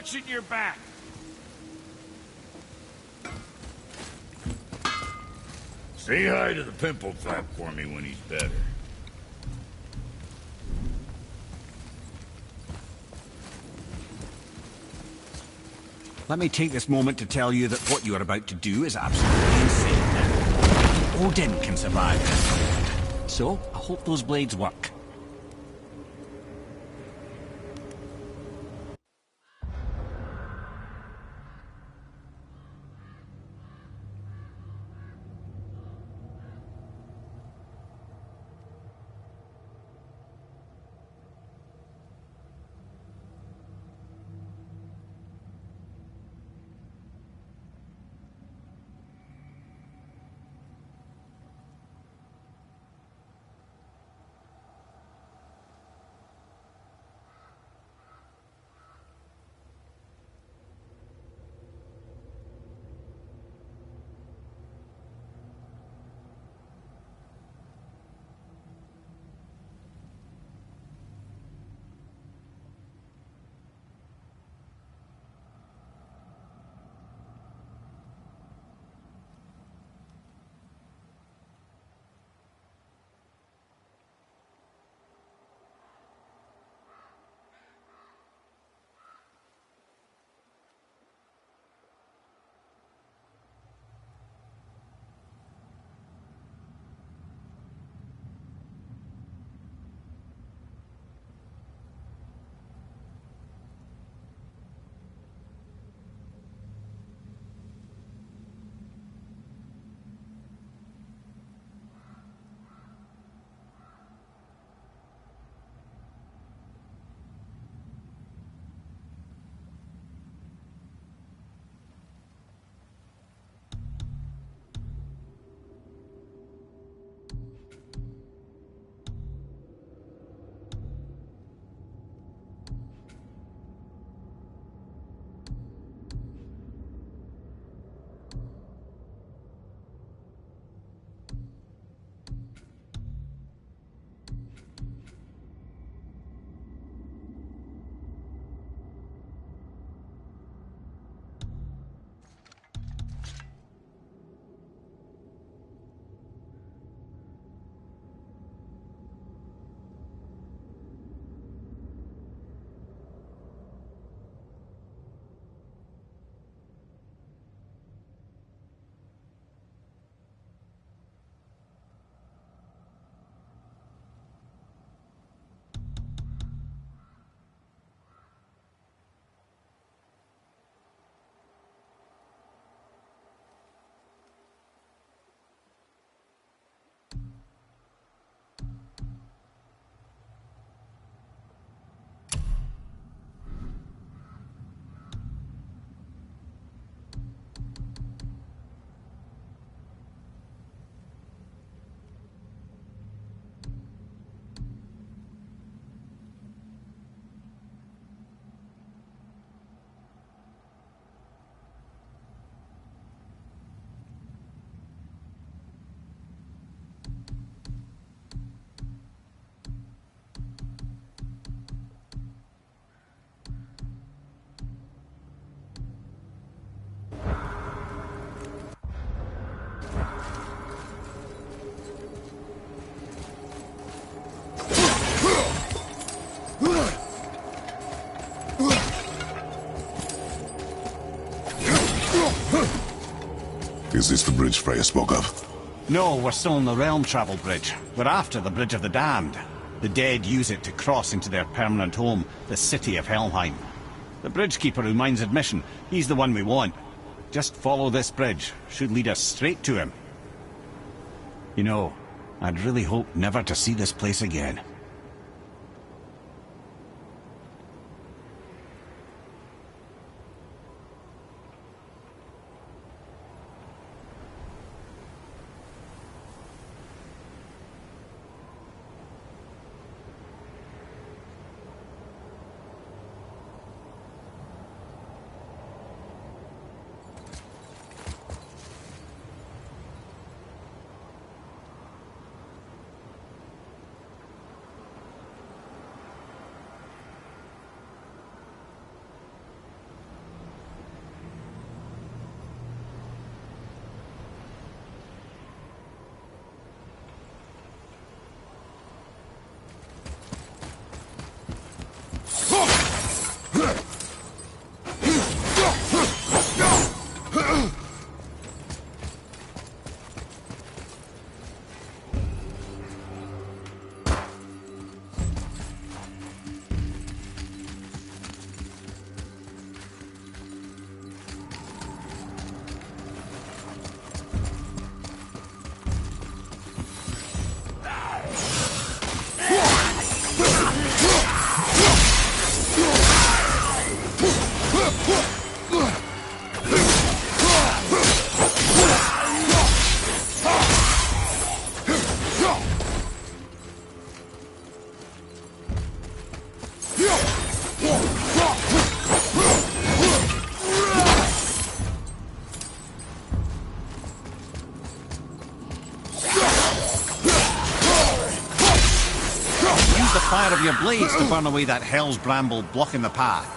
watching your back. Say hi to the pimple flap for me when he's better. Let me take this moment to tell you that what you are about to do is absolutely insane. Odin can survive this. So, I hope those blades work. Is this the bridge Freya spoke of? No, we're still on the Realm Travel Bridge. We're after the Bridge of the Damned. The dead use it to cross into their permanent home, the city of Helheim. The bridgekeeper who minds admission, he's the one we want. Just follow this bridge. Should lead us straight to him. You know, I'd really hope never to see this place again. fire of your blades to burn away that hell's bramble blocking the path.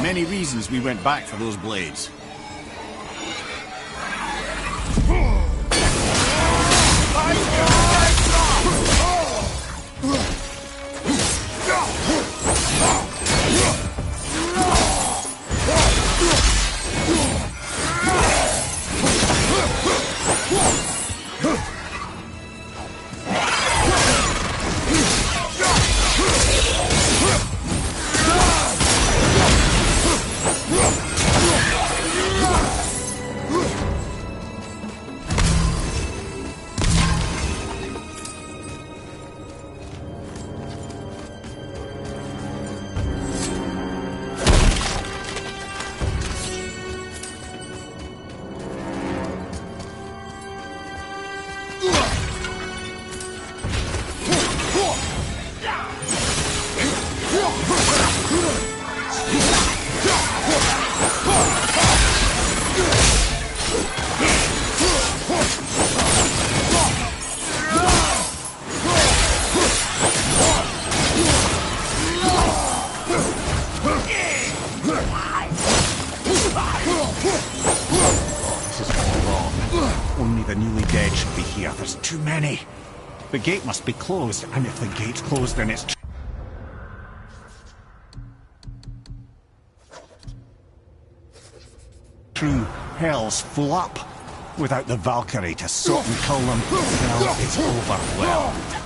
Many reasons we went back for those blades. Too many. The gate must be closed, and if the gate's closed, then it's true. Hell's full up. Without the Valkyrie to sort and kill them, well, it's overwhelmed.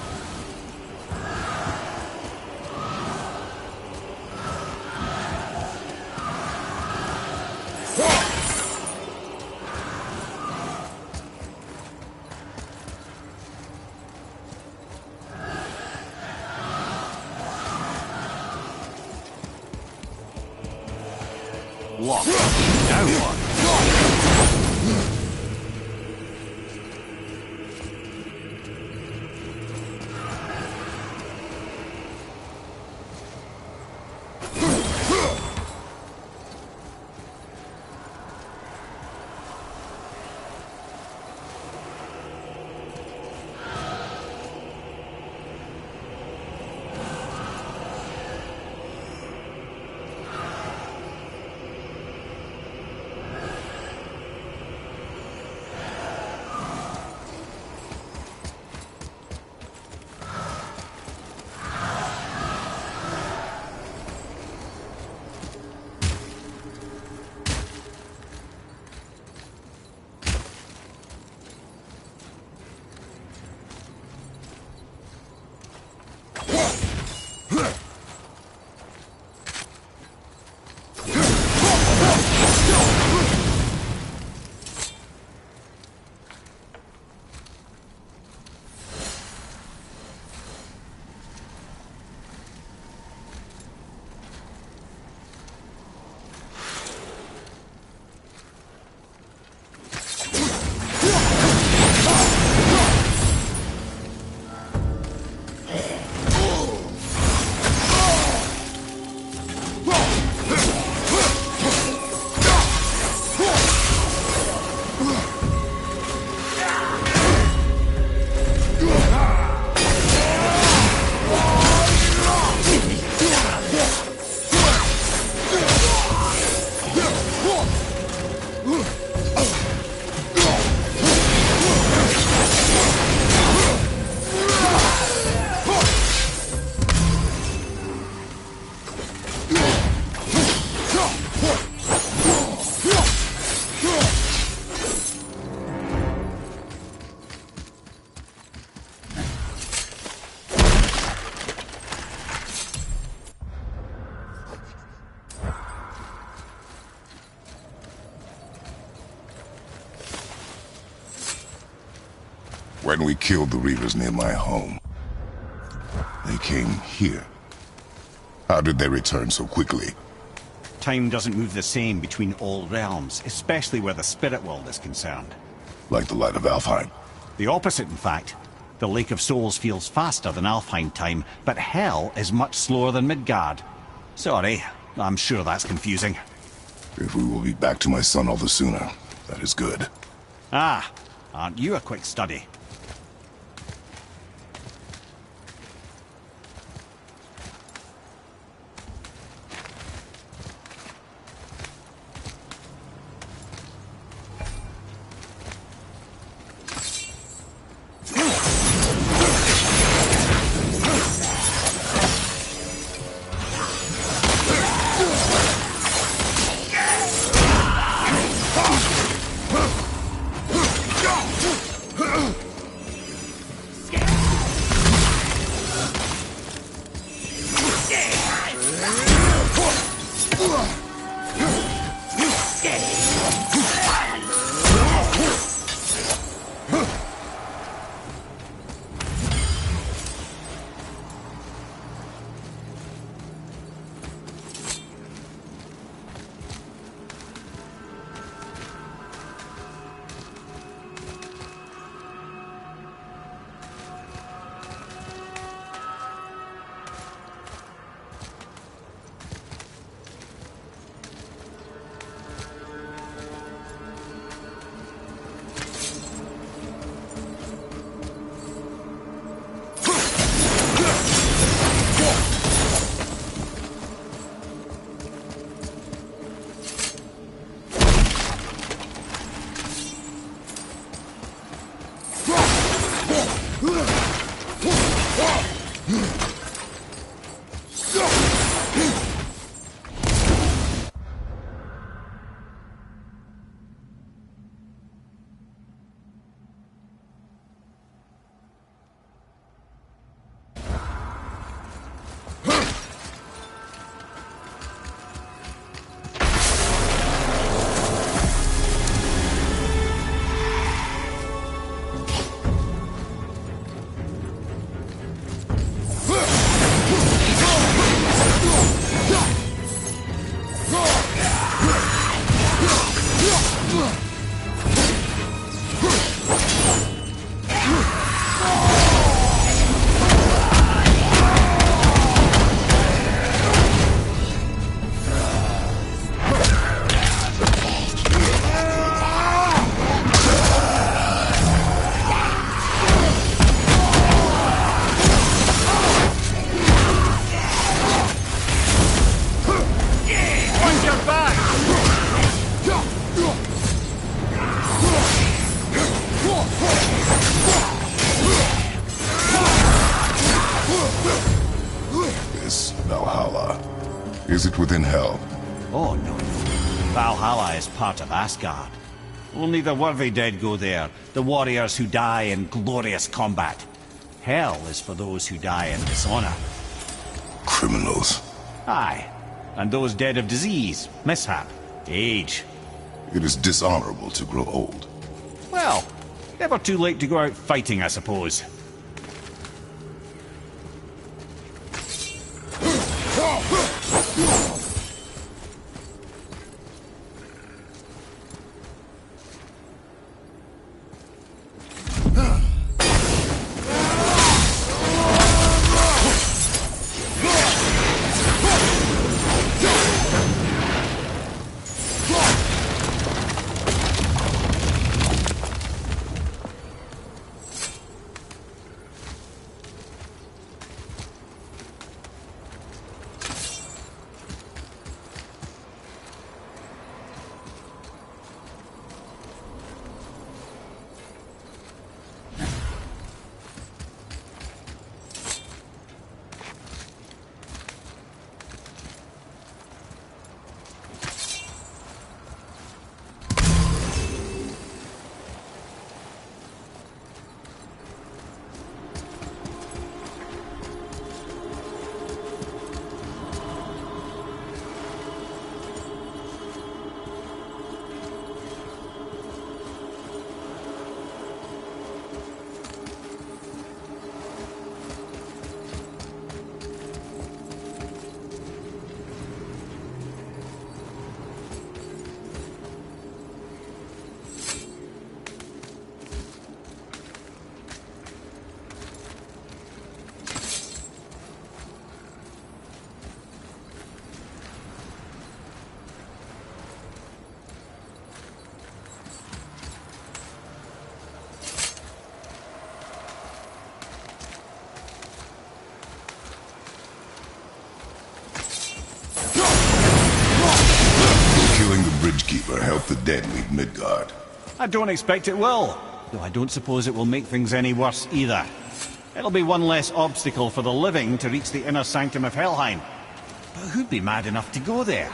Lock. Now what? When we killed the Reavers near my home, they came here. How did they return so quickly? Time doesn't move the same between all realms, especially where the spirit world is concerned. Like the light of Alfheim. The opposite, in fact. The Lake of Souls feels faster than Alfheim time, but Hell is much slower than Midgard. Sorry, I'm sure that's confusing. If we will be back to my son all the sooner, that is good. Ah, aren't you a quick study? Is it within Hell? Oh, no. Valhalla is part of Asgard. Only the worthy dead go there, the warriors who die in glorious combat. Hell is for those who die in dishonor. Criminals. Aye, and those dead of disease, mishap, age. It is dishonorable to grow old. Well, never too late to go out fighting, I suppose. if the dead leave Midgard? I don't expect it will, though I don't suppose it will make things any worse either. It'll be one less obstacle for the living to reach the inner sanctum of Helheim. But who'd be mad enough to go there?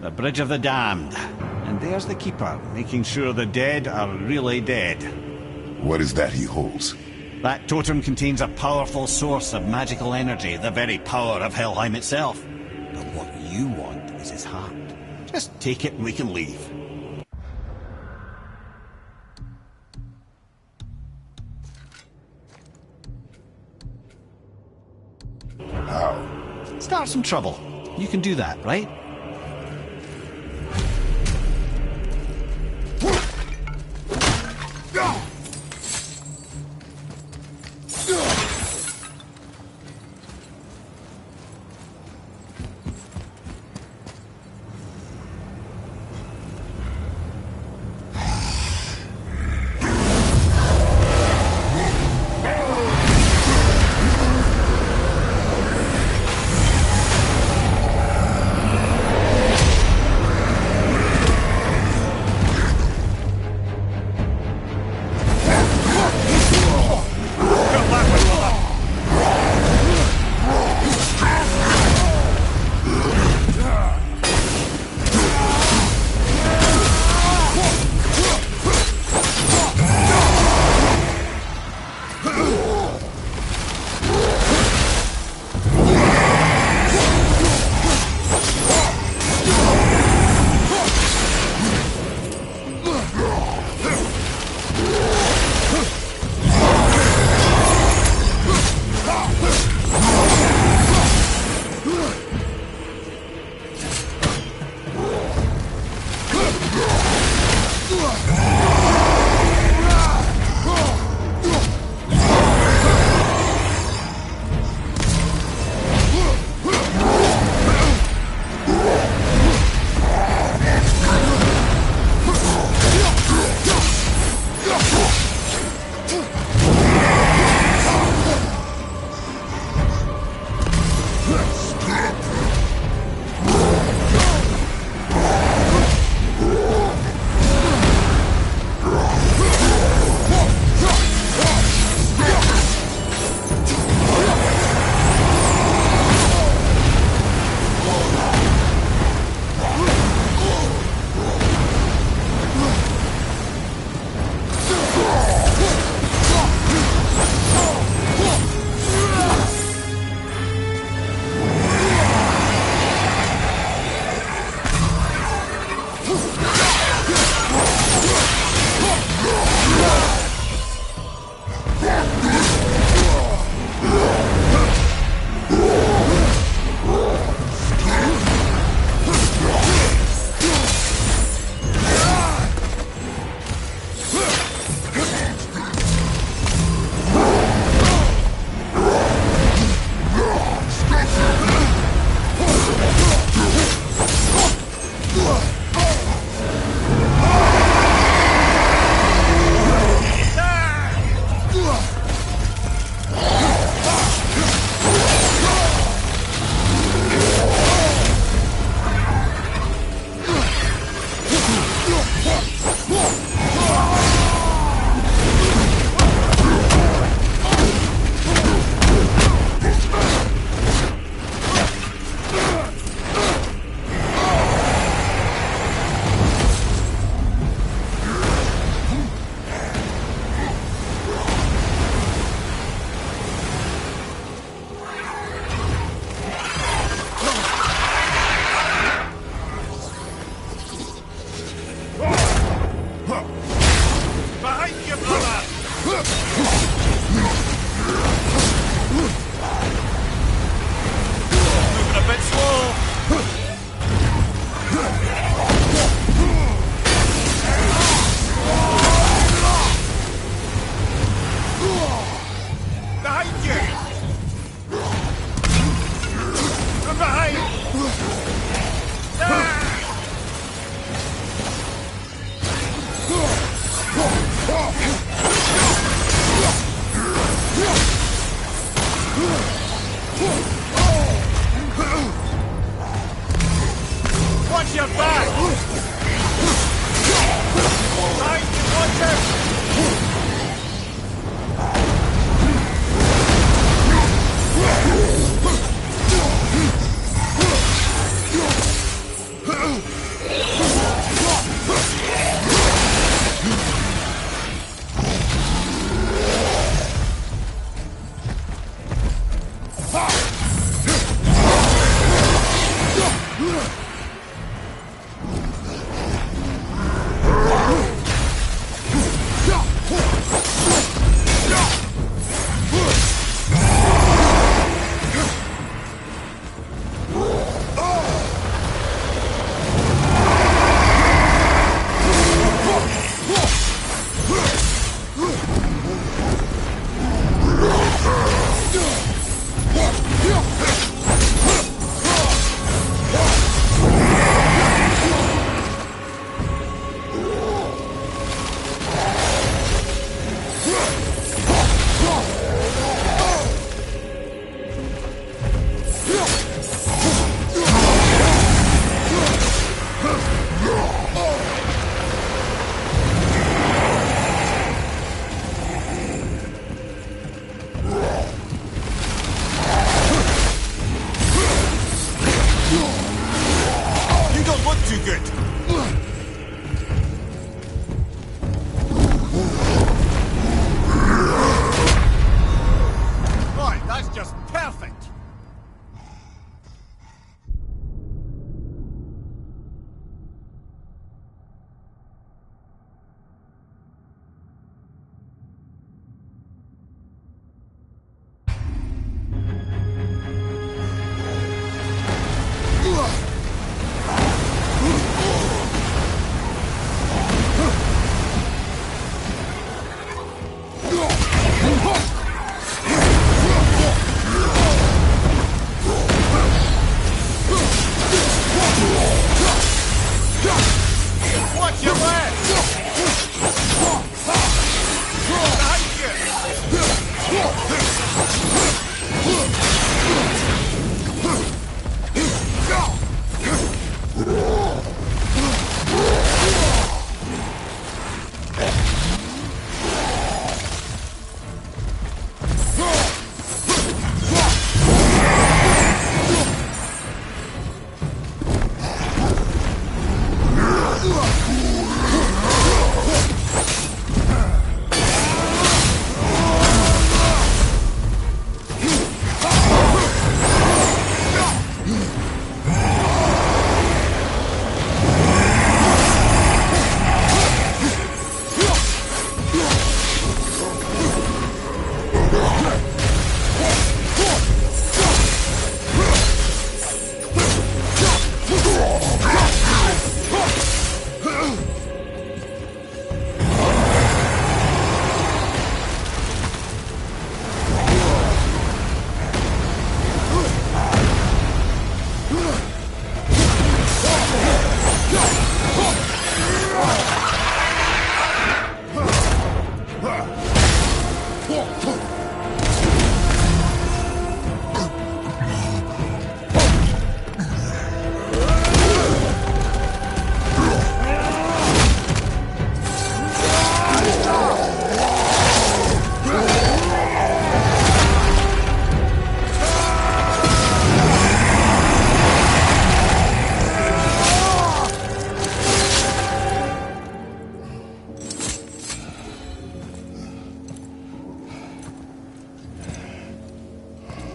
The Bridge of the Damned. And there's the Keeper, making sure the dead are really dead. What is that he holds? That totem contains a powerful source of magical energy, the very power of Helheim itself. But what you want is his heart. Just take it and we can leave. How? Start some trouble. You can do that, right?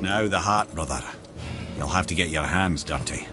Now the heart, brother. You'll have to get your hands dirty.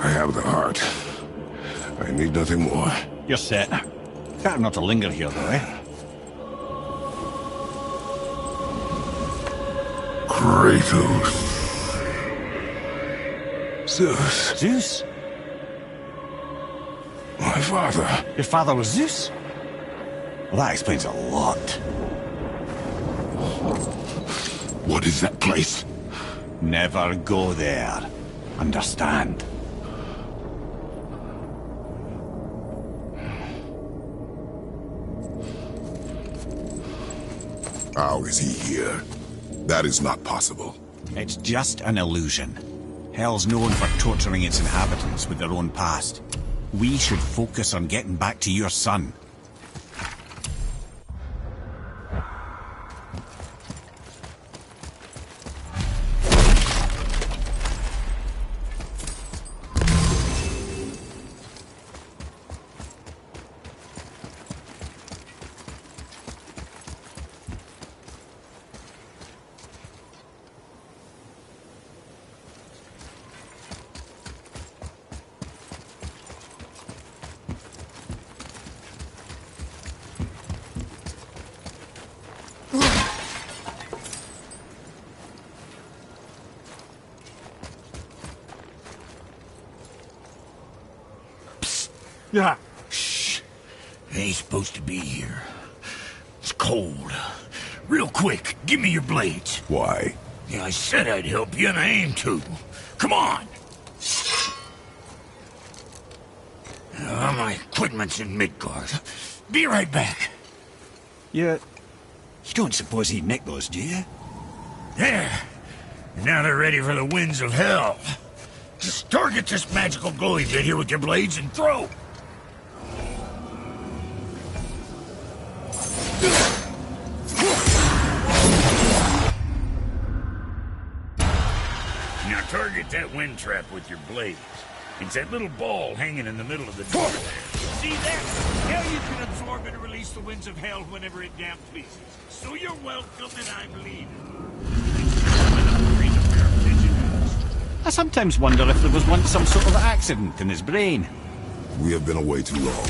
I have the heart. I need nothing more. You're set. Better not to linger here, though, eh? Kratos. Zeus. Zeus? My father. Your father was Zeus? Well, that explains a lot. What is that place? Never go there. Understand? How is he here? That is not possible. It's just an illusion. Hell's known for torturing its inhabitants with their own past. We should focus on getting back to your son. Yeah. Shh. Ain't supposed to be here. It's cold. Real quick, give me your blades. Why? Yeah, I said I'd help you, and I aim to. Come on! My equipment's in Midgard. Be right back. You don't suppose he'd nick those, do you? There. Now they're ready for the winds of hell. Just target this magical glowy bit here with your blades and throw. Now target that wind trap with your blades. It's that little ball hanging in the middle of the door there. See that? Now you can absorb and release the winds of hell whenever it damn pleases. So you're welcome and I'm leaving. I sometimes wonder if there was once some sort of accident in his brain. We have been away too long.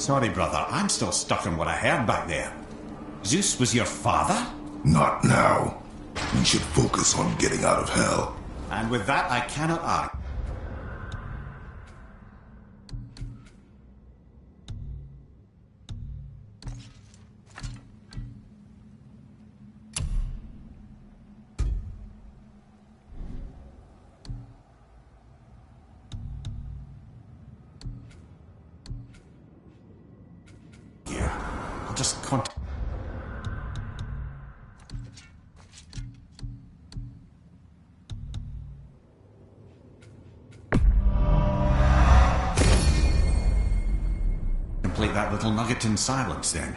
Sorry, brother, I'm still stuck on what I heard back there. Zeus was your father? Not now. We should focus on getting out of hell. And with that, I cannot argue. I'll just contact. Complete that little nugget in silence then.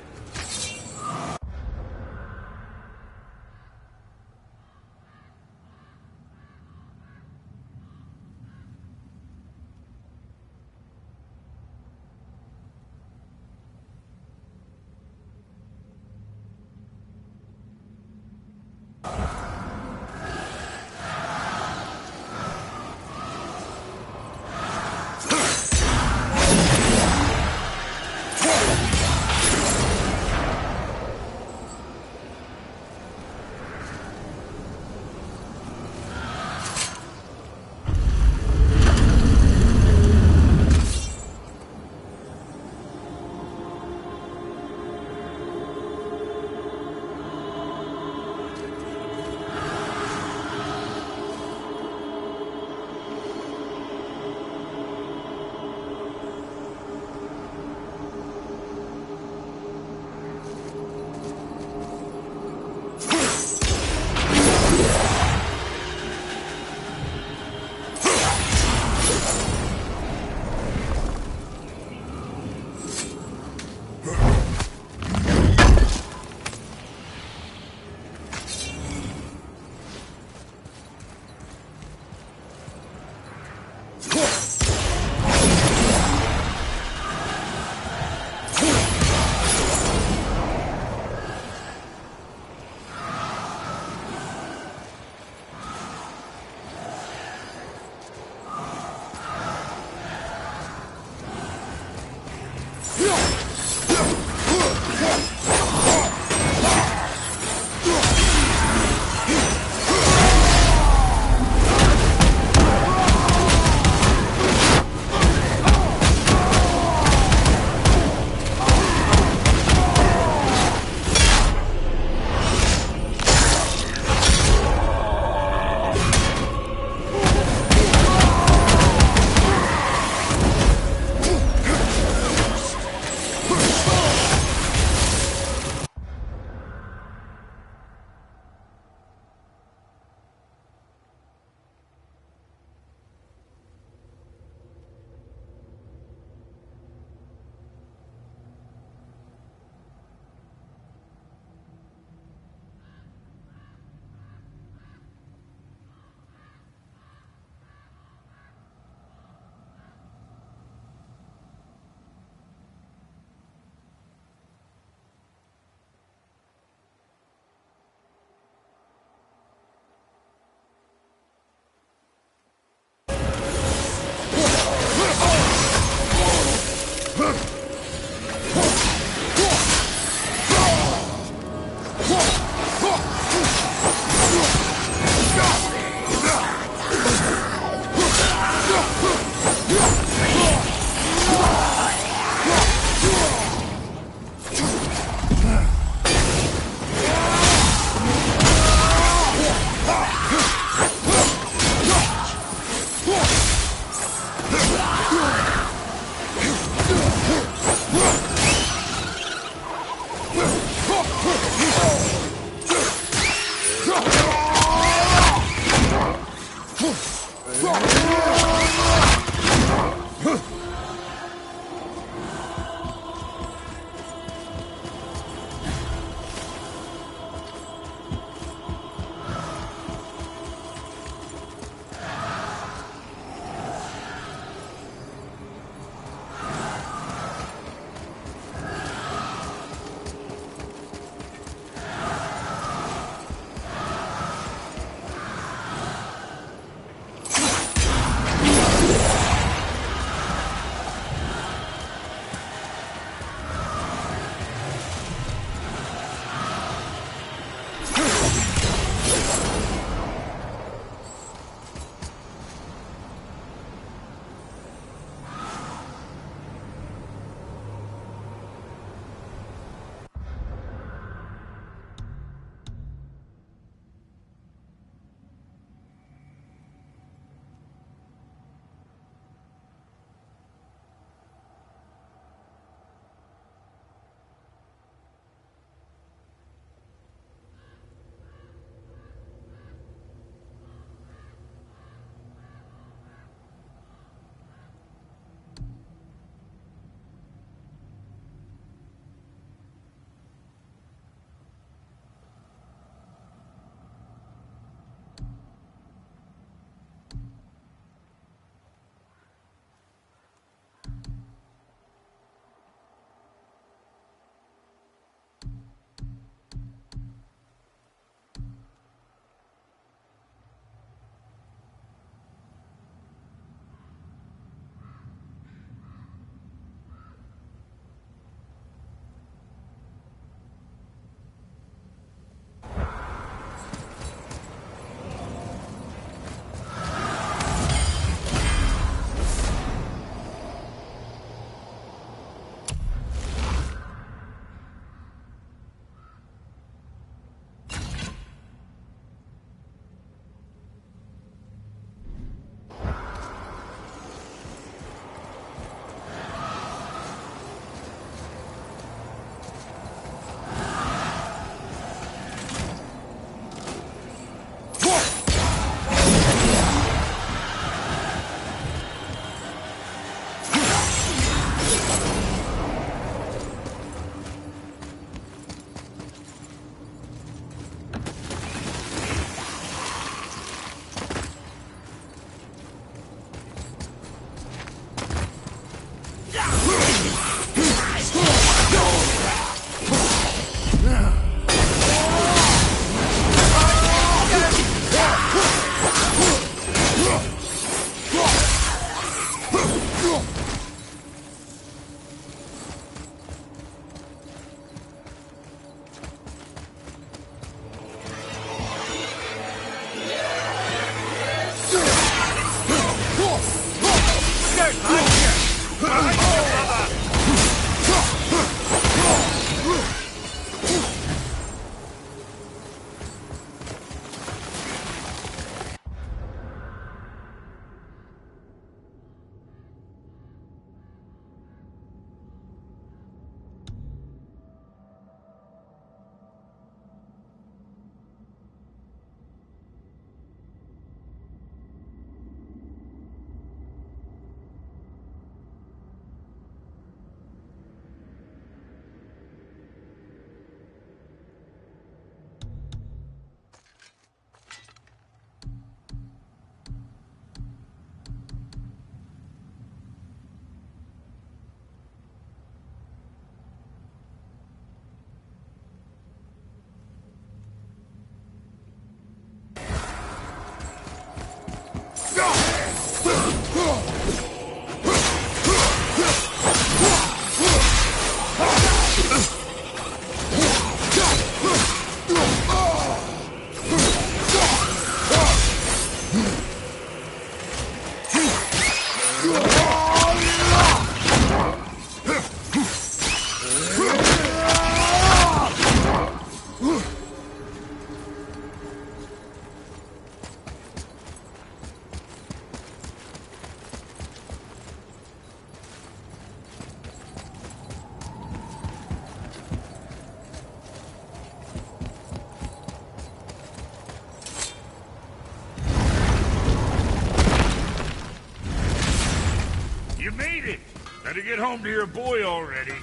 made it! Better get home to your boy already.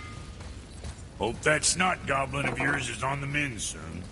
Hope that snot goblin of yours is on the mend soon.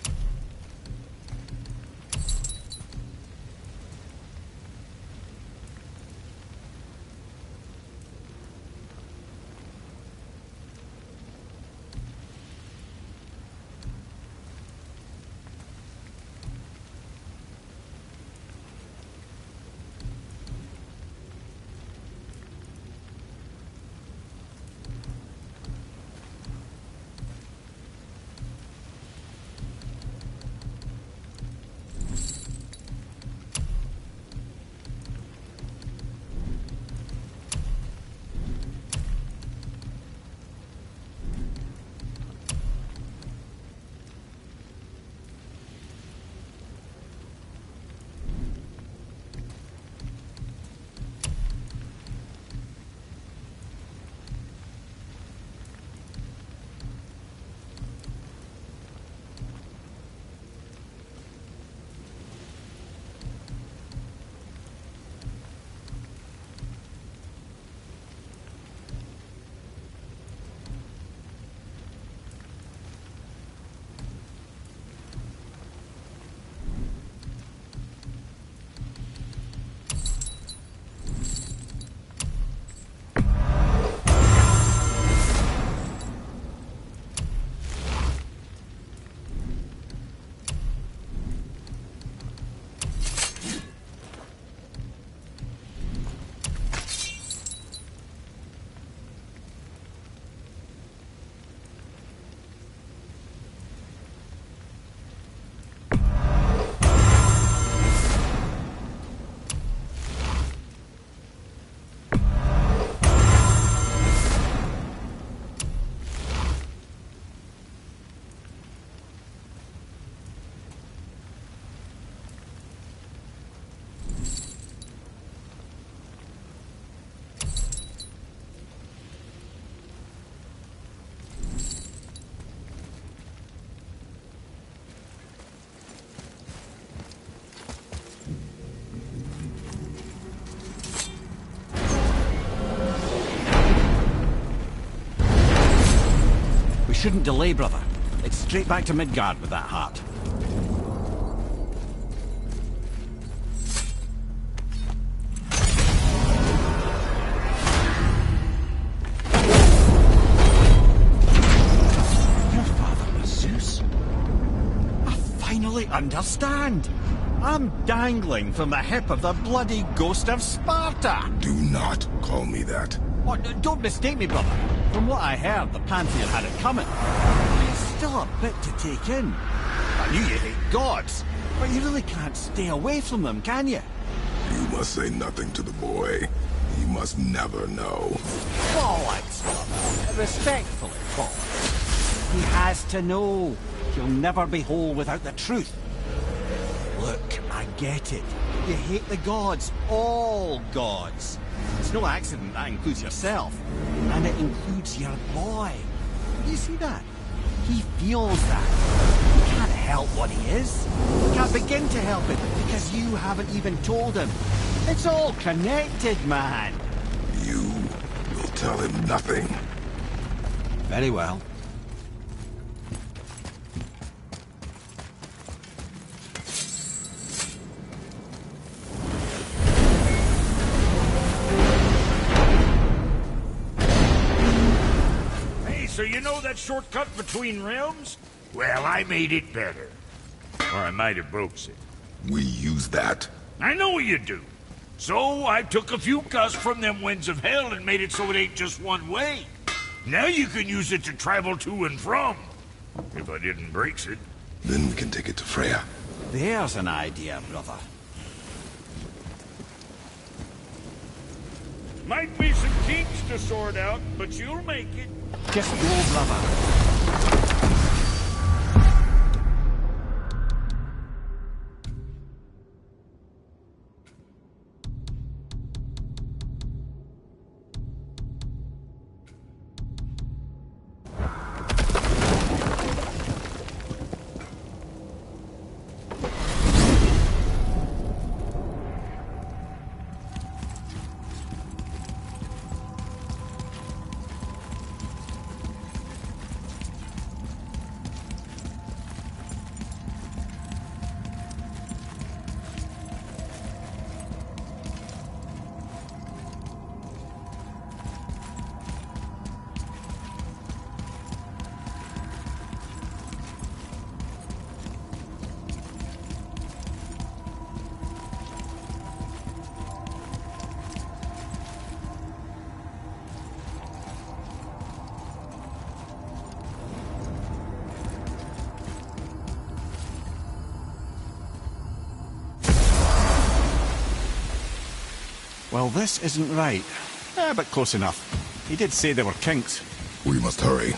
Shouldn't delay, brother. It's straight back to Midgard with that heart. Your father was Zeus? I finally understand. I'm dangling from the hip of the bloody ghost of Sparta. Do not call me that. Oh, don't mistake me, brother. From what I heard, the Pantheon had it coming. It's still a bit to take in. I knew you hate gods, but you really can't stay away from them, can you? You must say nothing to the boy. He must never know. Bollocks, brother. Respectfully, bollocks. He has to know. He'll never be whole without the truth. Look, I get it. You hate the gods. All gods. It's no accident that includes yourself. And it includes your boy. You see that? He feels that. He can't help what he is. He can't begin to help it because you haven't even told him. It's all connected, man. You will tell him nothing. Very well. So you know that shortcut between realms? Well, I made it better. Or I might have broke it. We use that. I know you do. So I took a few cusps from them winds of hell and made it so it ain't just one way. Now you can use it to travel to and from. If I didn't break it. Then we can take it to Freya. There's an idea, brother. Might be some kinks to sort out, but you'll make it. Just go, brother. Well, this isn't right. But close enough. He did say there were kinks. We must hurry.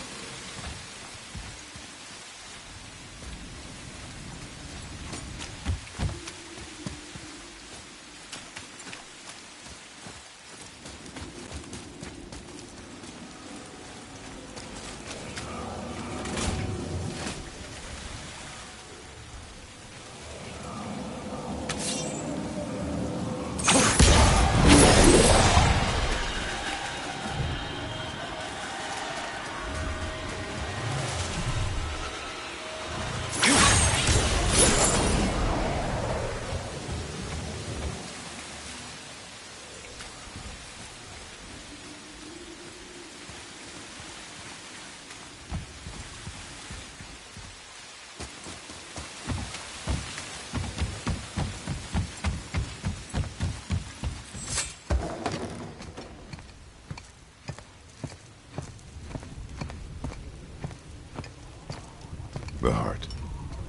The heart.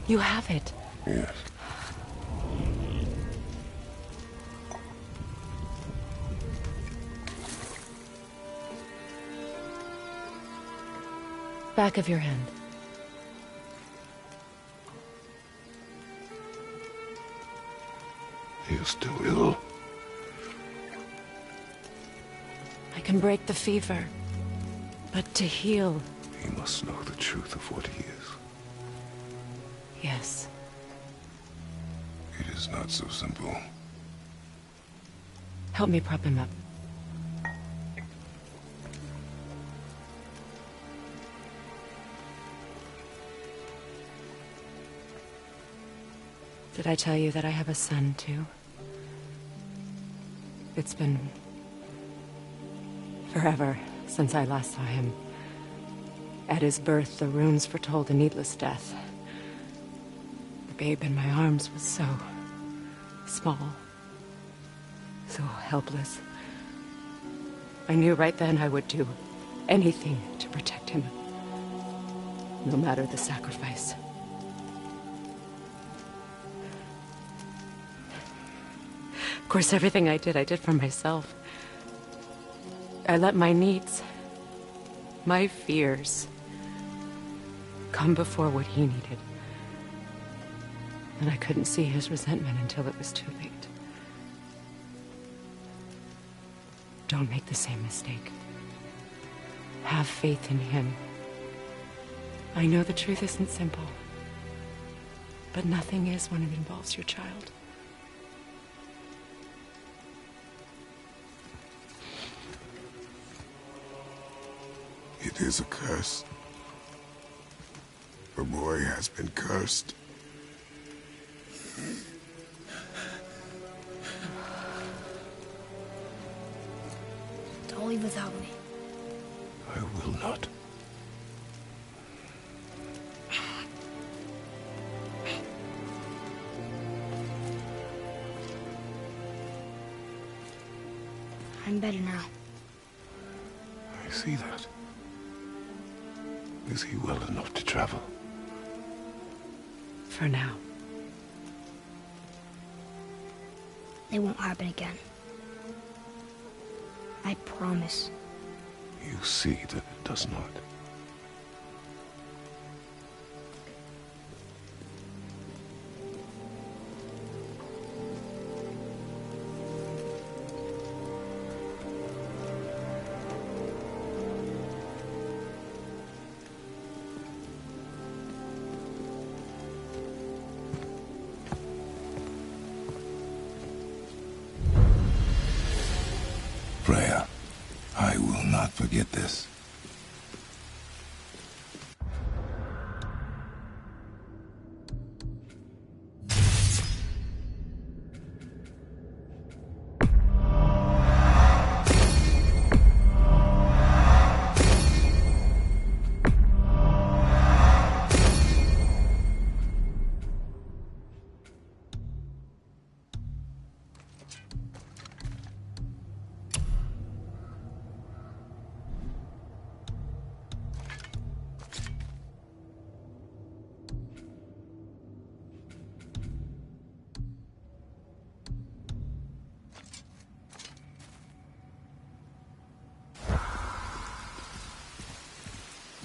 You have it. Yes. Back of your hand. He is still ill. I can break the fever. But to heal... He must know the truth of what he is. Yes. It is not so simple. Help me prop him up. Did I tell you that I have a son, too? It's been... forever since I last saw him. At his birth, the runes foretold a needless death. The babe in my arms was so... small. So helpless. I knew right then I would do anything to protect him. No matter the sacrifice. Of course, everything I did for myself. I let my needs, my fears, come before what he needed. And I couldn't see his resentment until it was too late. Don't make the same mistake. Have faith in him. I know the truth isn't simple, but nothing is when it involves your child. It is a curse. The boy has been cursed. Don't leave without me. I will not. I'm better now. I see that. Is he well enough to travel? For now. It won't happen again. I promise. You see that it does not. Freya, I will not forget this.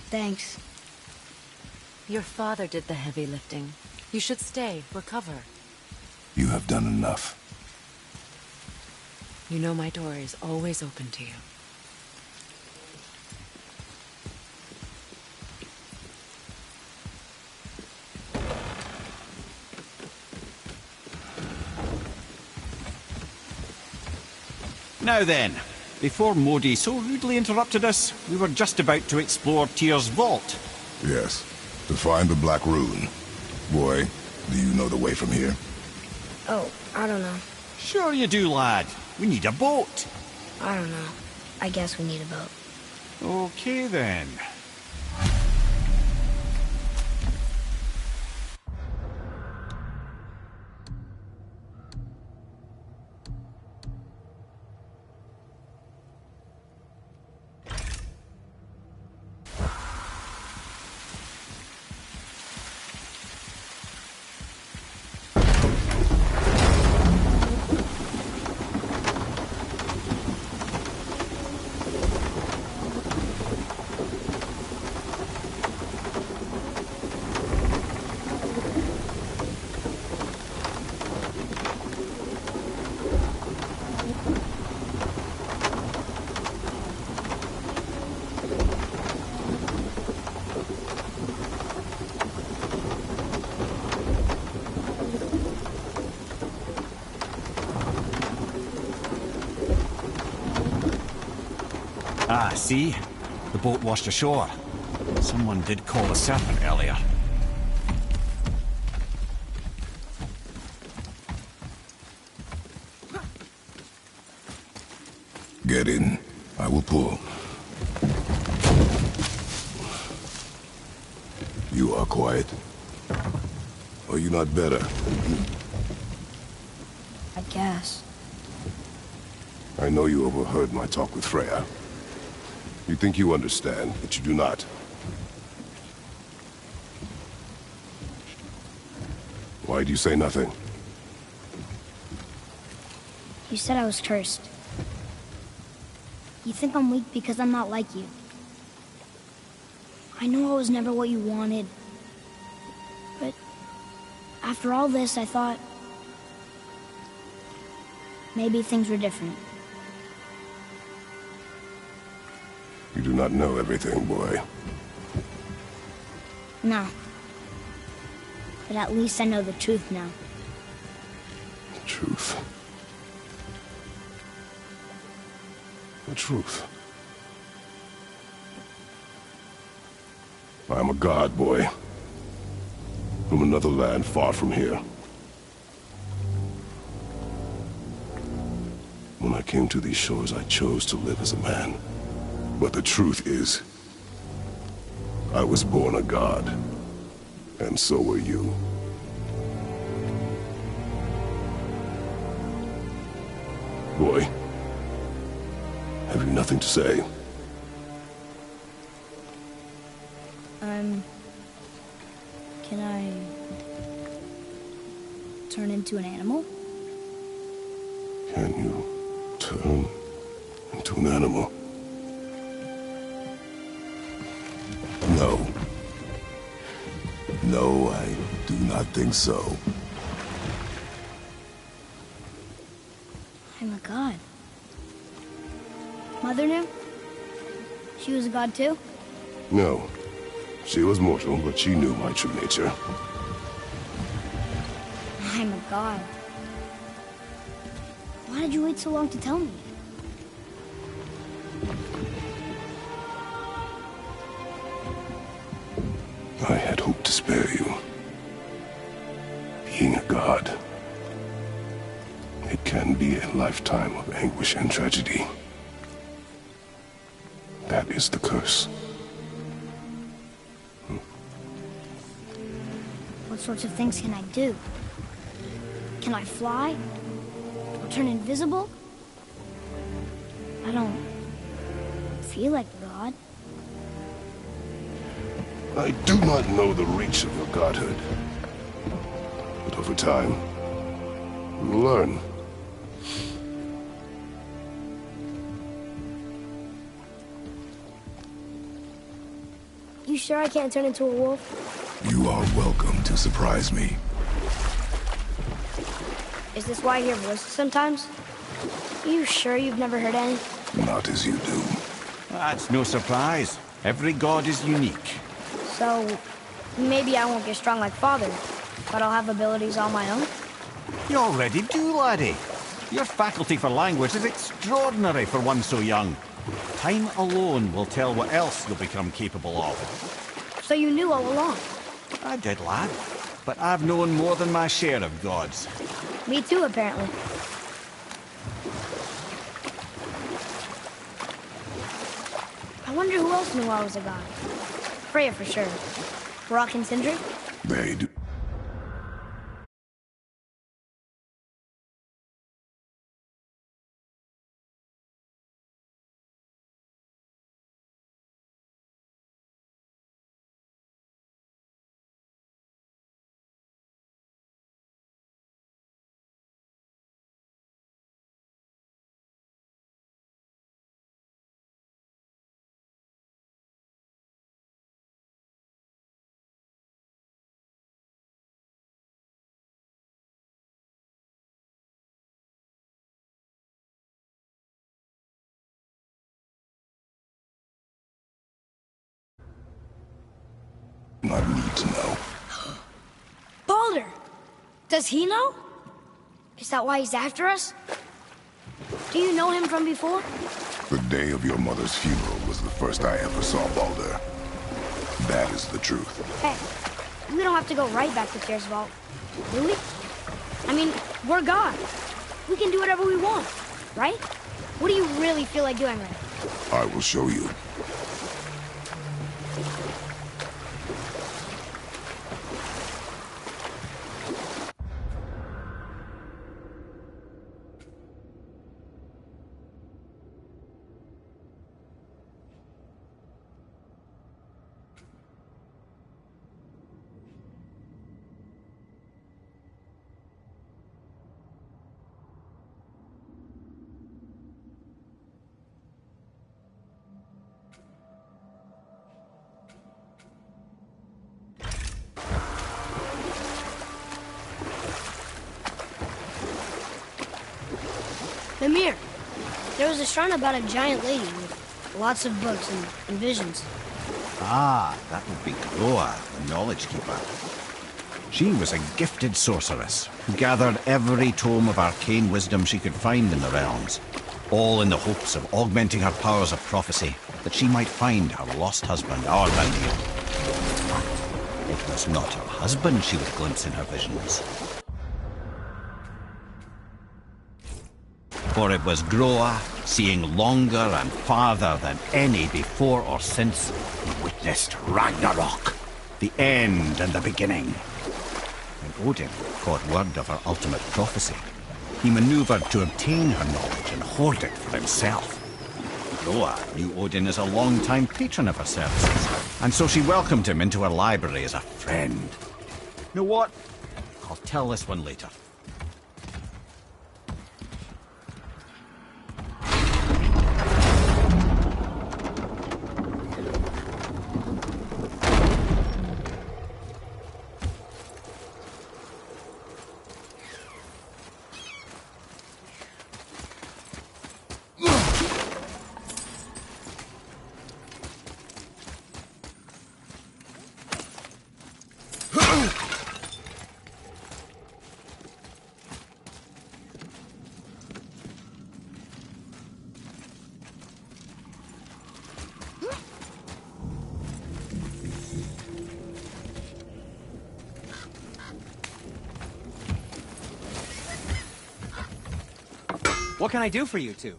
Thanks. Your father did the heavy lifting. You should stay, recover. You have done enough. You know my door is always open to you. Now then, before Modi so rudely interrupted us, we were just about to explore Tyr's vault. Yes, to find the Black Rune. Boy, do you know the way from here? Oh, I don't know. Sure you do, lad. We need a boat. I don't know. I guess we need a boat. Okay then. Ah, see? The boat washed ashore. Someone did call a serpent earlier. Get in. I will pull. You are quiet. Are you not better? I guess. I know you overheard my talk with Freya. You think you understand, but you do not. Why do you say nothing? You said I was cursed. You think I'm weak because I'm not like you. I know I was never what you wanted. But after all this, I thought maybe things were different. You do not know everything, boy. No. But at least I know the truth now. The truth. The truth. I am a god, boy. From another land far from here. When I came to these shores, I chose to live as a man. But the truth is, I was born a god. And so were you. Boy, have you nothing to say? Can I turn into an animal? Can you turn into an animal? No. No, I do not think so. I'm a god. Mother knew? She was a god too? No. She was mortal, but she knew my true nature. I'm a god. Why did you wait so long to tell me? I had hoped to spare you. Being a god, it can be a lifetime of anguish and tragedy. That is the curse. What sorts of things can I do? Can I fly? Or turn invisible? I don't feel like a god. I do not know the reach of your godhood. But over time, you will learn. You sure I can't turn into a wolf? You are welcome to surprise me. Is this why I hear voices sometimes? You sure you've never heard any? Not as you do. That's no surprise. Every god is unique. So, maybe I won't get strong like Father, but I'll have abilities all my own? You already do, laddie. Your faculty for language is extraordinary for one so young. Time alone will tell what else you'll become capable of. So you knew all along? I did, lad. But I've known more than my share of gods. Me too, apparently. I wonder who else knew I was a god. Freya for sure. Rock and Sindri? They do. I need to know. Baldur! Does he know? Is that why he's after us? Do you know him from before? The day of your mother's funeral was the first I ever saw Baldur. That is the truth. Hey, we don't have to go right back to Tyr's vault, do we? I mean, we're God. We can do whatever we want, right? What do you really feel like doing right now? I will show you. Mimir, there was a shrine about a giant lady with lots of books and visions. Ah, that would be Groa, the Knowledge Keeper. She was a gifted sorceress who gathered every tome of arcane wisdom she could find in the realms, all in the hopes of augmenting her powers of prophecy, that she might find her lost husband, Aurbandir. It was not her husband she would glimpse in her visions. For it was Groa, seeing longer and farther than any before or since, who witnessed Ragnarok, the end and the beginning. When Odin caught word of her ultimate prophecy, he maneuvered to obtain her knowledge and hoard it for himself. Groa knew Odin as a long-time patron of her services, and so she welcomed him into her library as a friend. You know what? I'll tell this one later. What can I do for you two?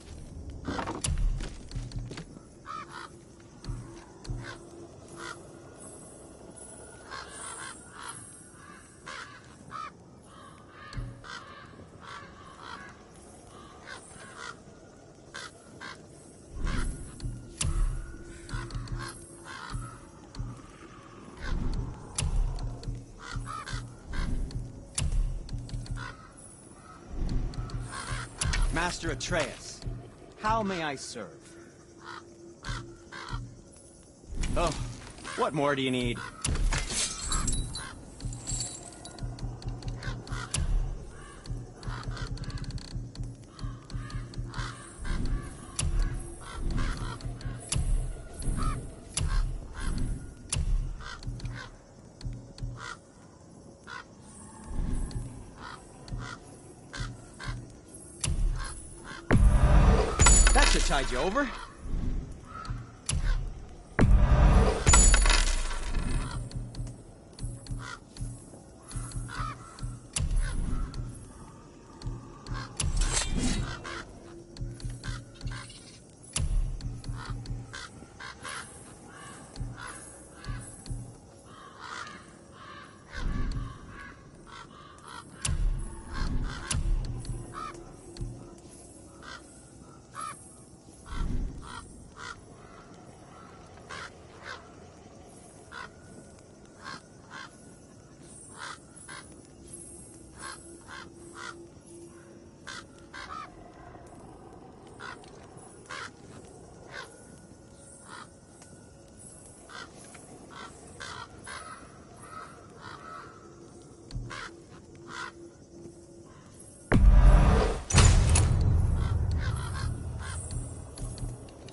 Master Atreus, how may I serve? Oh, What more do you need? That should tide you over.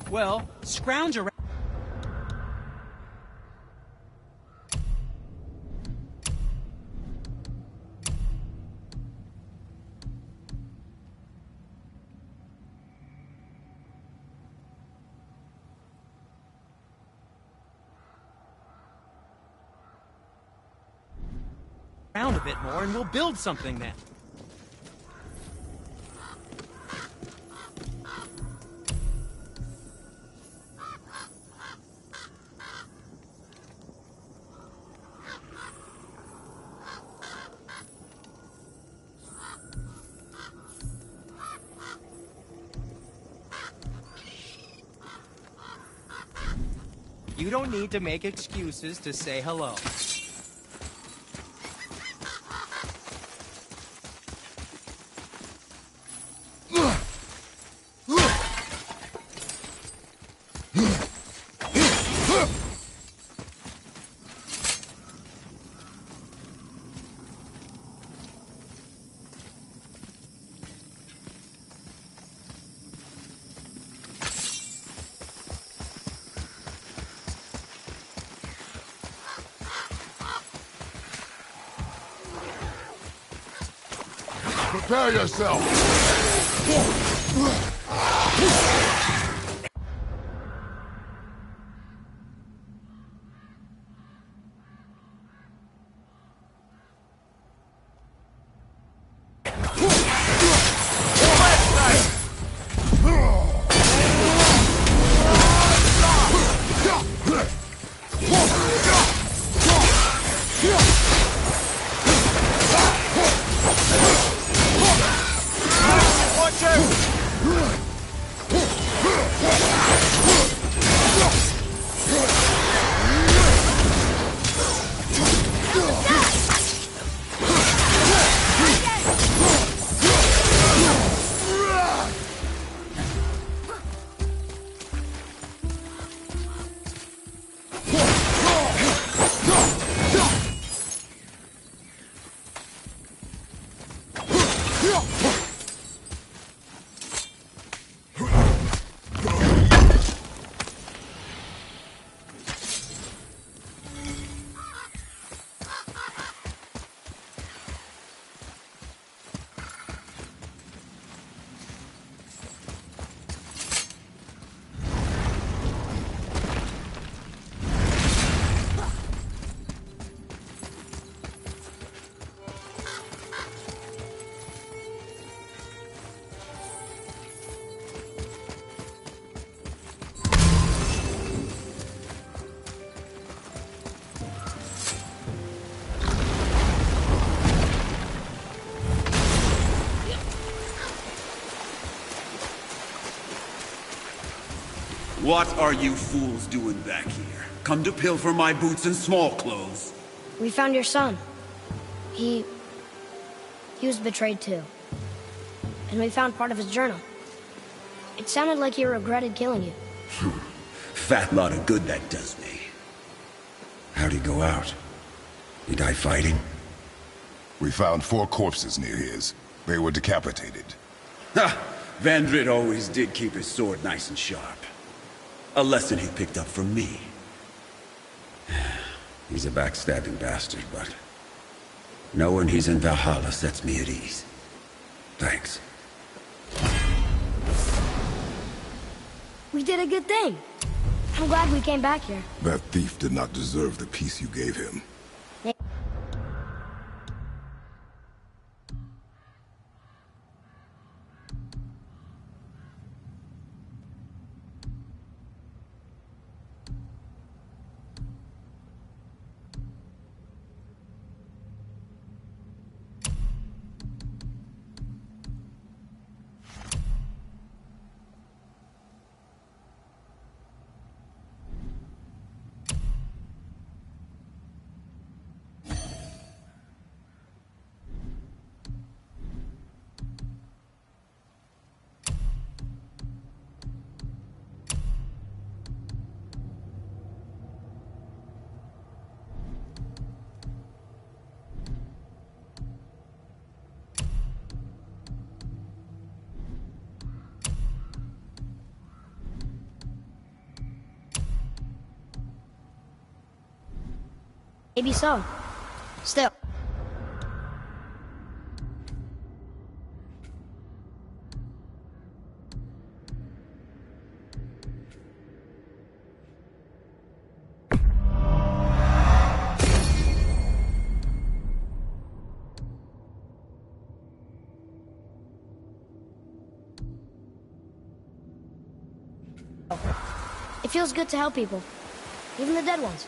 Well, scrounge around. A bit more and we'll build something then. You don't need to make excuses to say hello. Prepare yourself! What are you fools doing back here? Come to pilfer my boots and small clothes? We found your son. He was betrayed too. And we found part of his journal. It sounded like he regretted killing you. Fat lot of good that does me. How'd he go out? He die fighting? We found 4 corpses near his. They were decapitated. Ha! Vandrid always did keep his sword nice and sharp. A lesson he picked up from me. He's a backstabbing bastard, but knowing he's in Valhalla sets me at ease. Thanks. We did a good thing. I'm glad we came back here. That thief did not deserve the peace you gave him. Maybe so. Still. It feels good to help people. Even the dead ones.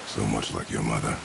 So much like your mother.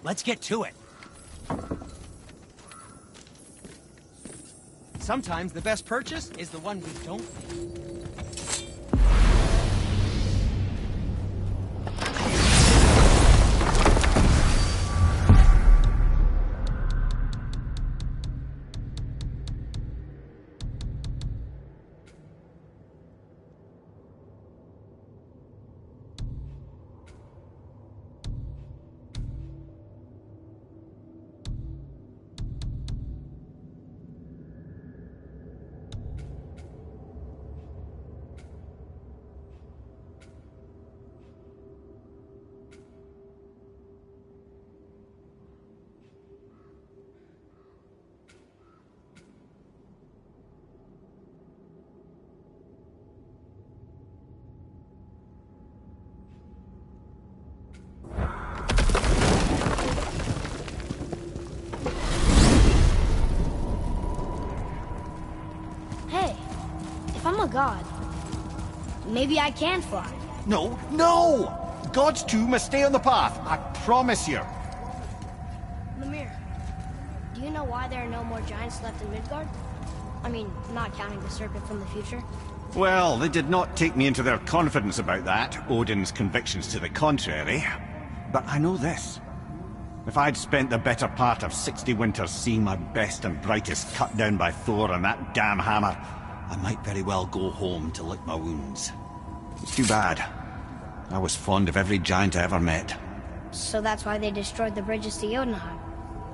Let's get to it. Sometimes the best purchase is the one we don't make. If I'm a god, maybe I can fly. No, no! Gods too must stay on the path, I promise you. Mimir, you know why there are no more giants left in Midgard? I mean, not counting the serpent from the future. Well, they did not take me into their confidence about that, Odin's convictions to the contrary. But I know this. If I'd spent the better part of 60 winters seeing my best and brightest cut down by Thor and that damn hammer, I might very well go home to lick my wounds. It's too bad. I was fond of every giant I ever met. So that's why they destroyed the bridges to Jotunheim.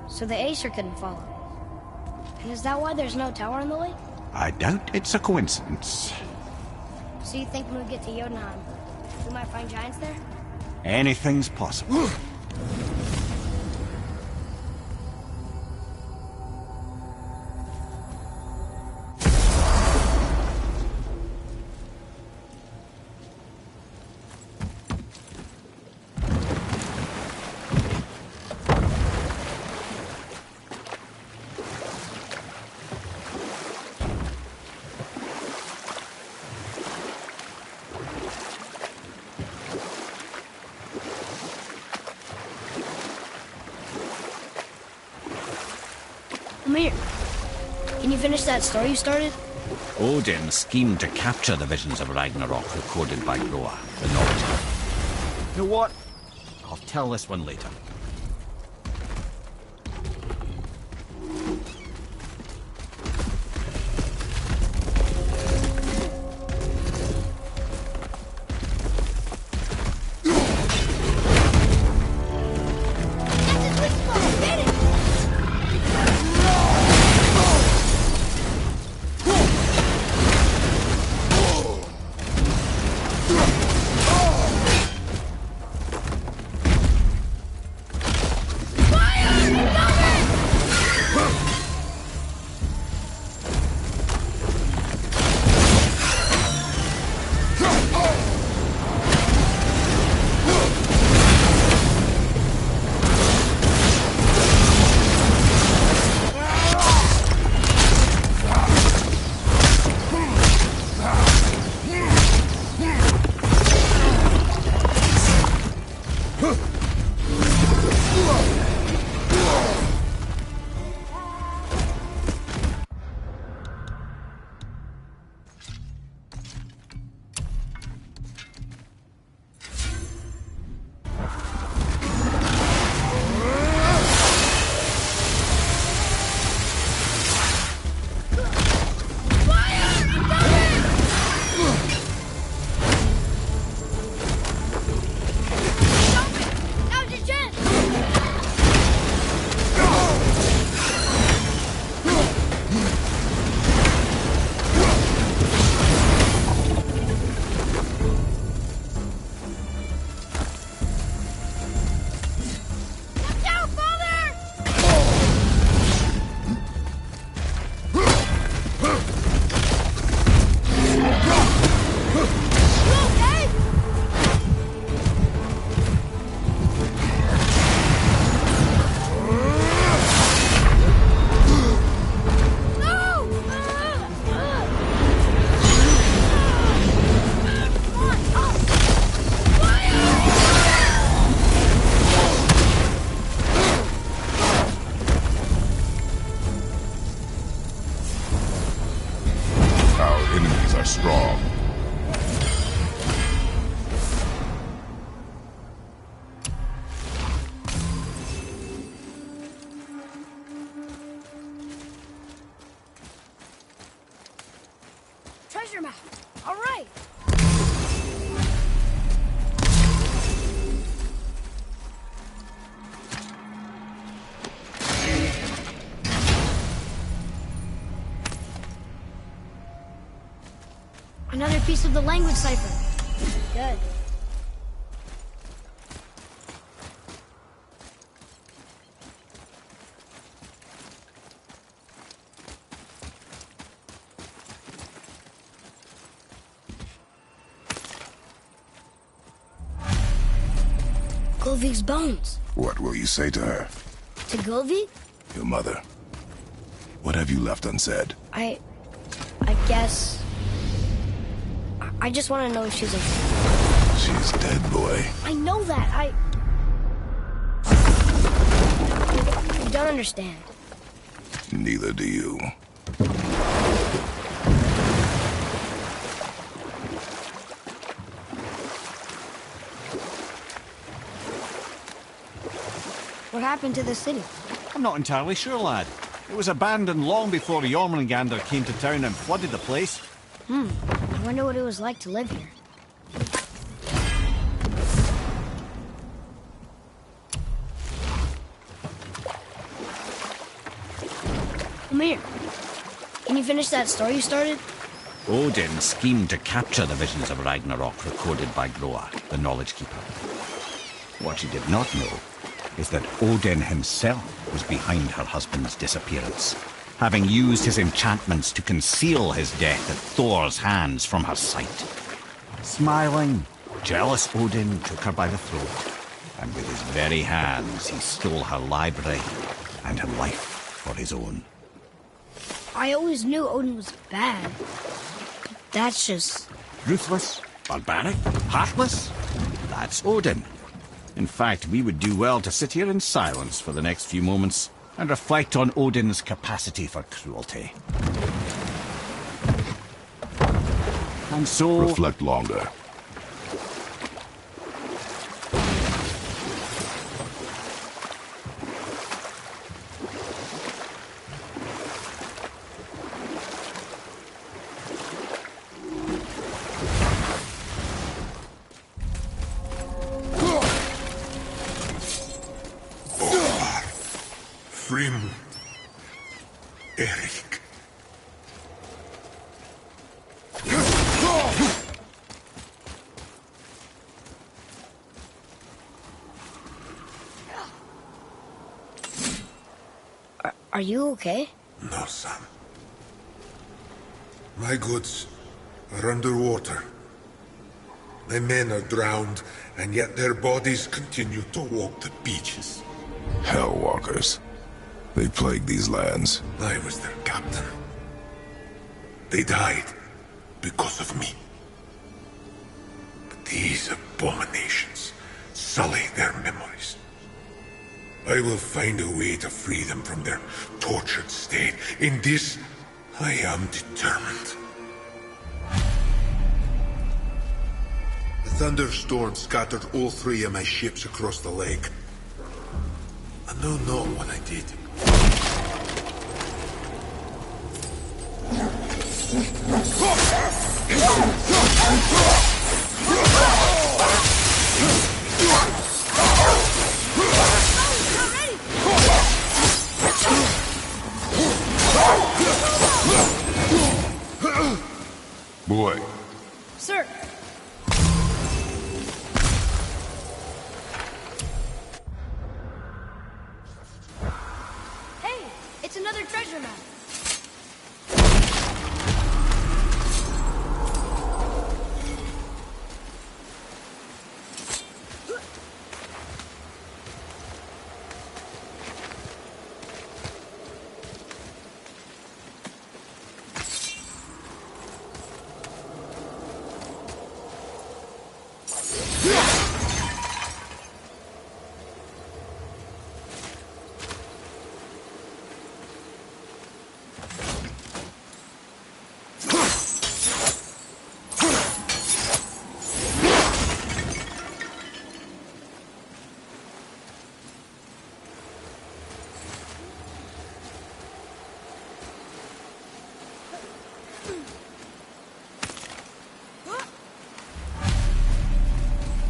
So the Aesir couldn't follow. And is that why there's no tower on the lake? I doubt it's a coincidence. So you think when we get to Jotunheim, we might find giants there? Anything's possible. Come here. Can you finish that story you started? Odin schemed to capture the visions of Ragnarok recorded by Groa, the North. You know what? I'll tell this one later. Strong. Treasure map. All right. Another piece of the language cipher. Good. Golvik's bones. What will you say to her? To Golvik? Your mother. What have you left unsaid? I guess... I just want to know if she's okay. She's dead, boy. I know that. You don't understand. Neither do you. What happened to the city? I'm not entirely sure, lad. It was abandoned long before Jormungandr came to town and flooded the place. I wonder what it was like to live here. Come here. Can you finish that story you started? Odin schemed to capture the visions of Ragnarok recorded by Groa, the Knowledge Keeper. What she did not know is that Odin himself was behind her husband's disappearance, having used his enchantments to conceal his death at Thor's hands from her sight. Smiling, jealous Odin took her by the throat, and with his very hands he stole her library and her life for his own. I always knew Odin was bad. But that's just... Ruthless, barbaric, heartless? That's Odin. In fact, we would do well to sit here in silence for the next few moments and reflect on Odin's capacity for cruelty. And so... Reflect longer. Frim. Erik. Are you okay? No, son. My goods are underwater. My men are drowned, and yet their bodies continue to walk the beaches. Hellwalkers. They plague these lands. I was their captain. They died because of me. But these abominations sully their memories. I will find a way to free them from their tortured state. In this, I am determined. The thunderstorm scattered all 3 of my ships across the lake. I know not what I did. Boy. Sir! Hey! It's another treasure map!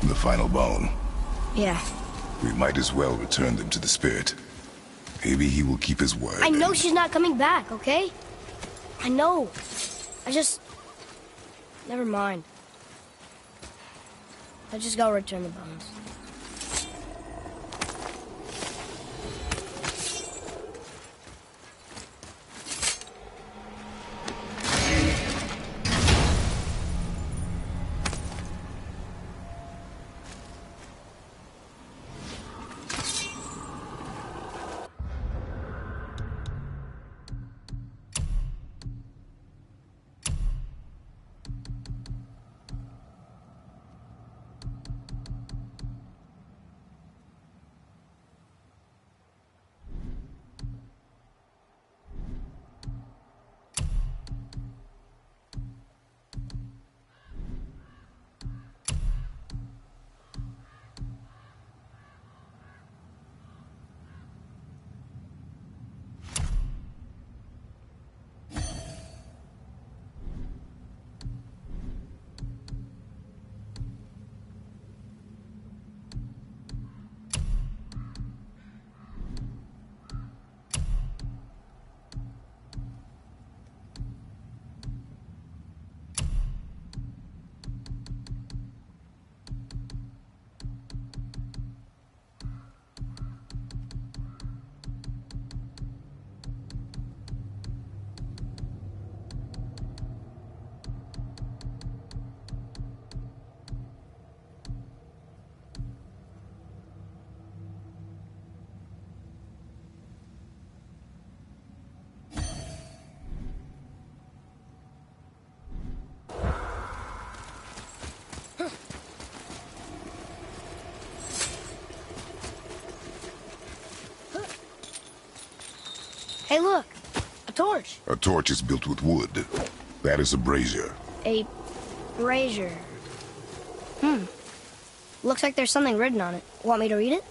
The final bone. Yeah. We might as well return them to the spirit. Maybe he will keep his word. I know she's not coming back, okay? I know. I just... Never mind. I just go return the bones. Hey, look. A torch. A torch is built with wood. That is a brazier. A brazier. Looks like there's something written on it. Want me to read it?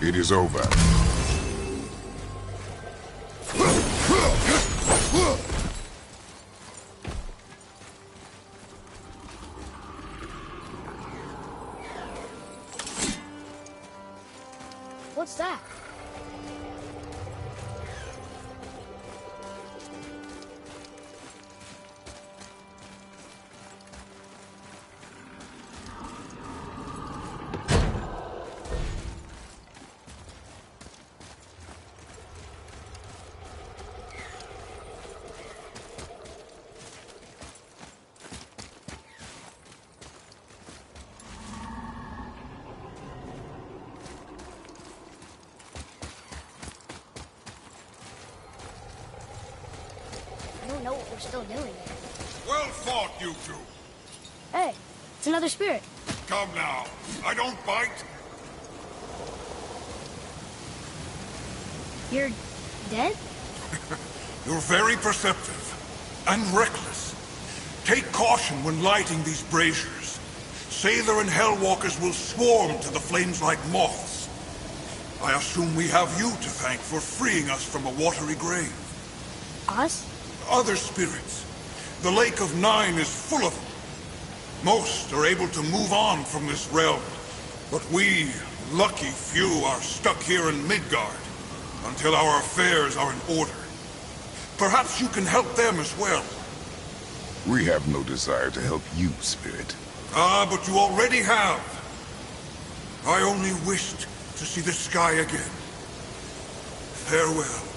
It is over. What's that? I don't know what we're still doing. Well fought, you two. Hey, it's another spirit. Come now. I don't bite. You're dead? You're very perceptive. And reckless. Take caution when lighting these braziers. Sailor and Hellwalkers will swarm to the flames like moths. I assume we have you to thank for freeing us from a watery grave. Us? Other spirits. The Lake of Nine is full of them. Most are able to move on from this realm. But we, lucky few, are stuck here in Midgard until our affairs are in order. Perhaps you can help them as well. We have no desire to help you, Spirit. Ah, but you already have. I only wished to see the sky again. Farewell.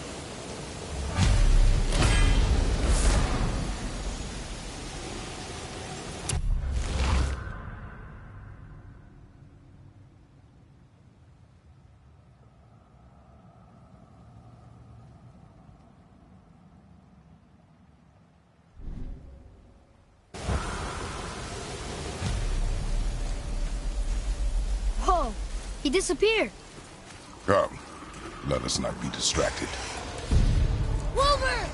Whoa, he disappeared. Come, let us not be distracted. Wilbur!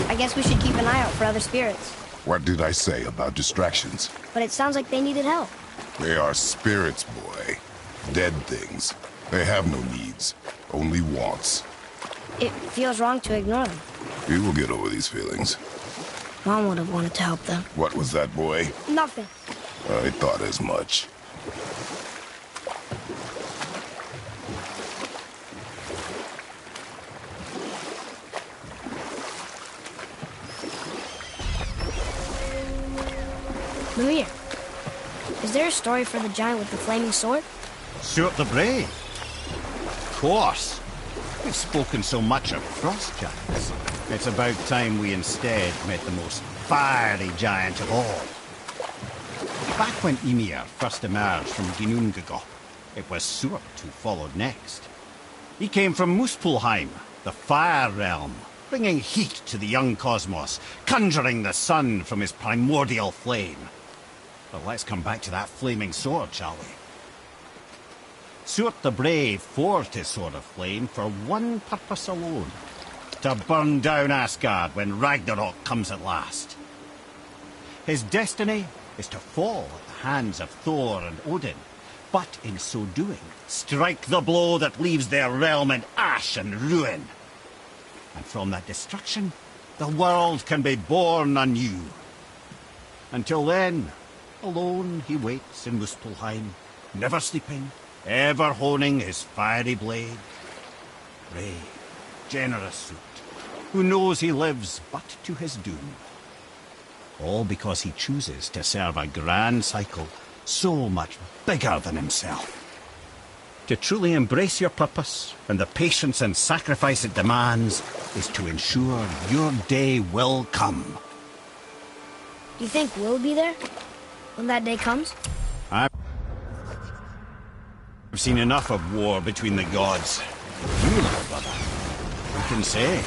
I guess we should keep an eye out for other spirits. What did I say about distractions? But it sounds like they needed help. They are spirits, boy. Dead things. They have no needs, only wants. It feels wrong to ignore them. You will get over these feelings. Mom would have wanted to help them. What was that, boy? Nothing. I thought as much. Mimir, is there a story for the giant with the flaming sword? Stuart the Brave. Of course. We've spoken so much of frost giants. It's about time we instead met the most fiery giant of all. Back when Ymir first emerged from Ginnungagap, it was Stuart who followed next. He came from Muspelheim, the fire realm, bringing heat to the young cosmos, conjuring the sun from his primordial flame. But let's come back to that flaming sword, shall we? Stuart the Brave forged his sword of flame for one purpose alone: to burn down Asgard when Ragnarok comes at last. His destiny is to fall at the hands of Thor and Odin, but in so doing, strike the blow that leaves their realm in ash and ruin. And from that destruction, the world can be born anew. Until then, alone he waits in Muspelheim, never sleeping, ever honing his fiery blade. Brave, generous suit, who knows he lives but to his doom. All because he chooses to serve a grand cycle so much bigger than himself. To truly embrace your purpose and the patience and sacrifice it demands is to ensure your day will come. Do you think we'll be there when that day comes? I've seen enough of war between the gods. You, little brother, who can say?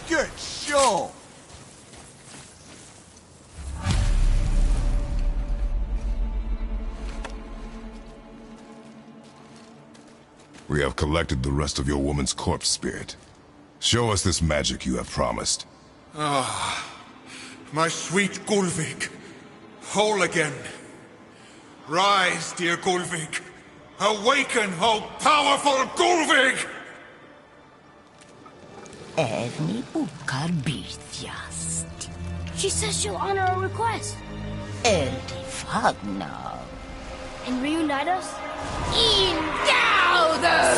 Good show! We have collected the rest of your woman's corpse spirit. Show us this magic you have promised. Ah, my sweet Gullveig. Whole again. Rise, dear Gullveig. Awaken, O powerful Gullveig! Erni ukar bitjast. She says she'll honor our request. Erdi fagnar. And reunite us? Indauder!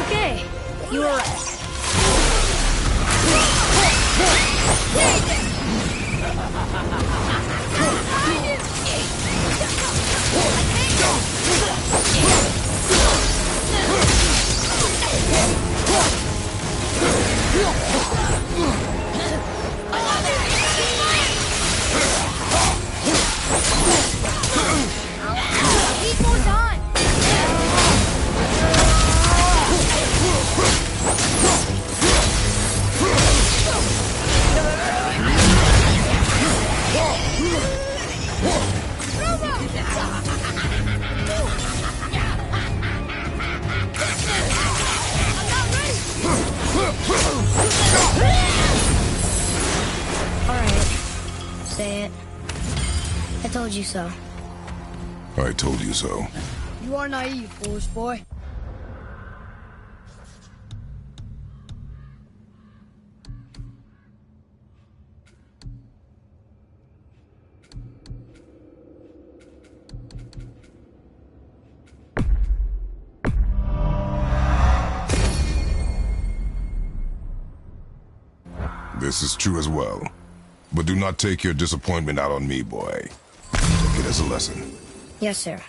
Okay, you were right. Need more time! Alright. Say it. I told you so. I told you so. You are naive, foolish boy. This is true as well. But do not take your disappointment out on me, boy. Take it as a lesson. Yes, sir.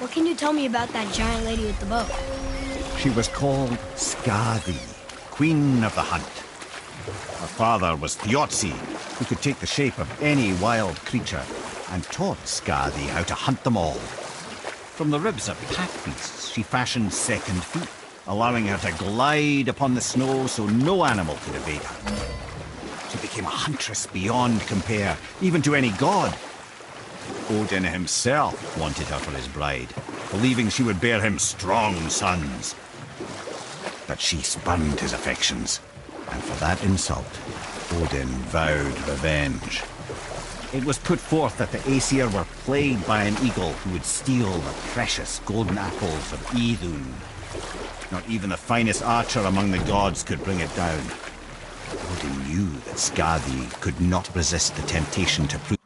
What can you tell me about that giant lady with the bow? She was called Skadi, Queen of the Hunt. Her father was Thiotzi, who could take the shape of any wild creature, and taught Skadi how to hunt them all. From the ribs of pack beasts, she fashioned second feet, allowing her to glide upon the snow so no animal could evade her. She became a huntress beyond compare, even to any god. Odin himself wanted her for his bride, believing she would bear him strong sons. But she spurned his affections, and for that insult, Odin vowed revenge. It was put forth that the Aesir were plagued by an eagle who would steal the precious golden apples of Idun. Not even the finest archer among the gods could bring it down. Odin knew that Skadi could not resist the temptation to prove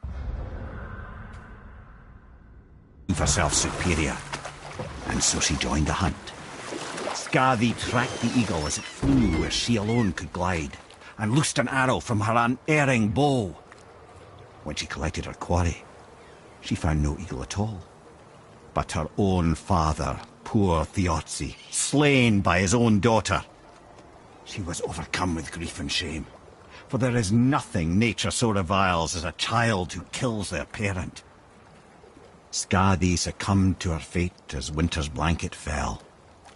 herself superior, and so she joined the hunt. Skadi tracked the eagle as it flew where she alone could glide, and loosed an arrow from her unerring bow. When she collected her quarry, she found no eagle at all, but her own father, poor Thiotzi, slain by his own daughter. She was overcome with grief and shame, for there is nothing nature so reviles as a child who kills their parent. Skadi succumbed to her fate as winter's blanket fell,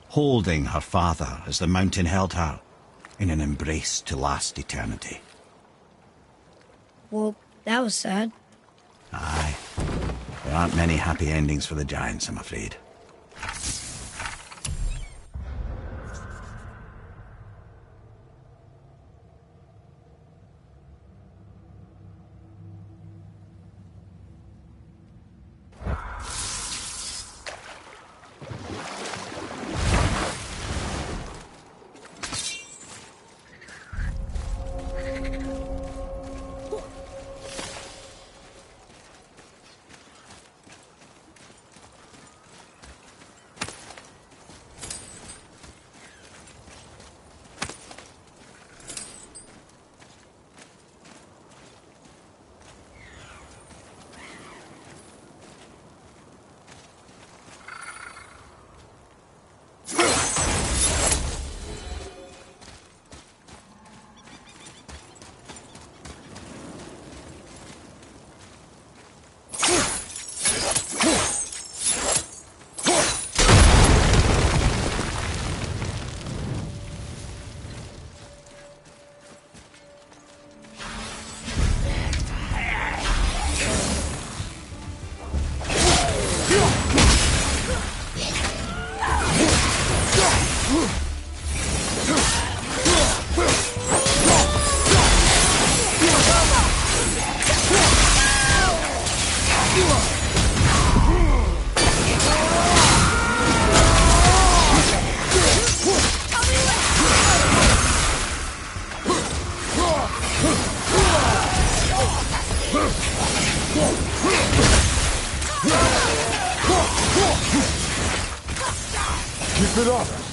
holding her father as the mountain held her in an embrace to last eternity. Well, that was sad. Aye. There aren't many happy endings for the giants, I'm afraid. Keep it up!